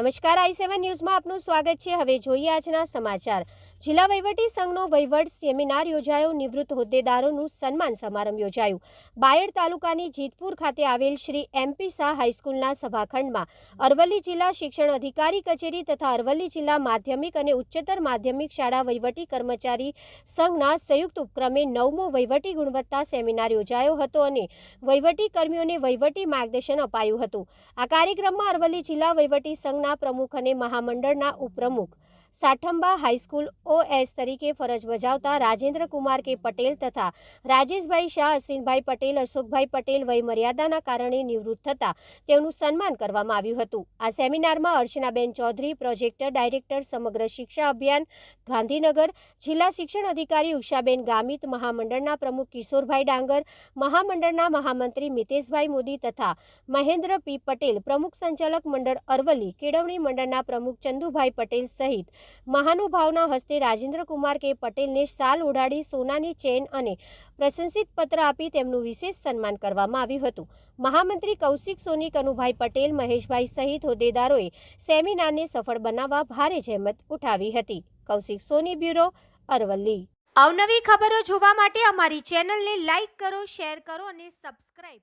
નમસ્કાર, i7 ન્યૂઝમાં આપનું સ્વાગત છે। હવે જોઈએ આજના સમાચાર। જિલ્લા વહીવટી સંઘનો વહીવટ સેમિનાર યોજાયો। નિવૃત્ત હોદ્દેદારોનું સન્માન સમારંભ યોજાયું। બાયડ તાલુકાની જીતપુર ખાતે આવેલ શ્રી MP શાહ હાઈસ્કૂલના સભાખંડમાં અરવલ્લી જિલ્લા શિક્ષણ અધિકારી કચેરી તથા અરવલ્લી જિલ્લા માધ્યમિક અને ઉચ્ચતર માધ્યમિક શાળા વહીવટી કર્મચારી સંઘના સંયુક્ત ઉપક્રમે 9મો વહીવટી ગુણવત્તા સેમિનાર યોજાયો હતો અને વહીવટી કર્મીઓને વહીવટી માર્ગદર્શન અપાયું હતું। આ કાર્યક્રમમાં અરવલ્લી જિલ્લા વહીવટી સંઘના પ્રમુખ અને મહામંડળના ઉપપ્રમુખ સાઠંબા હાઈસ્કૂલ OS તરીકે ફરજ બજાવતા રાજેન્દ્ર કુમાર કે પટેલ તથા રાજેશભાઈ શાહ, અશ્વિનભાઈ પટેલ, અશોકભાઈ પટેલ વયમર્યાદાના કારણે નિવૃત્ત થતા તેમનું સન્માન કરવામાં આવ્યું હતું। આ સેમિનારમાં અર્ચનાબેન ચૌધરી, પ્રોજેક્ટર ડાયરેક્ટર સમગ્ર શિક્ષા અભિયાન ગાંધીનગર, જિલ્લા શિક્ષણ અધિકારી ઉષાબેન ગામિત, મહામંડળના પ્રમુખ કિશોરભાઈ ડાંગર, મહામંડળના મહામંત્રી મિતેશભાઈ મોદી તથા મહેન્દ્ર P પટેલ, પ્રમુખ સંચાલક મંડળ અરવલ્લી, કેળવણી મંડળના પ્રમુખ ચંદુભાઈ પટેલ સહિત મહાનુભાવના હસ્તે રાજેન્દ્ર કુમાર કે પટેલને શાલ ઓઢાડી સોનાની ચેન અને પ્રશંસિત પત્ર આપી તેમનું વિશેષ સન્માન કરવામાં આવ્યું હતું। મહામંત્રી કૌશિક સોની, કનુભાઈ પટેલ, મહેશભાઈ સહિત હોદ્દેદારોએ સેમિનારને સફળ બનાવવા ભારે જહેમત ઉઠાવી હતી। કૌશિક સોની, બ્યુરો, અરવલ્લી। અવનવી ખબરો જોવા માટે અમારી ચેનલને લાઇક કરો, શેર કરો અને સબસ્ક્રાઇબ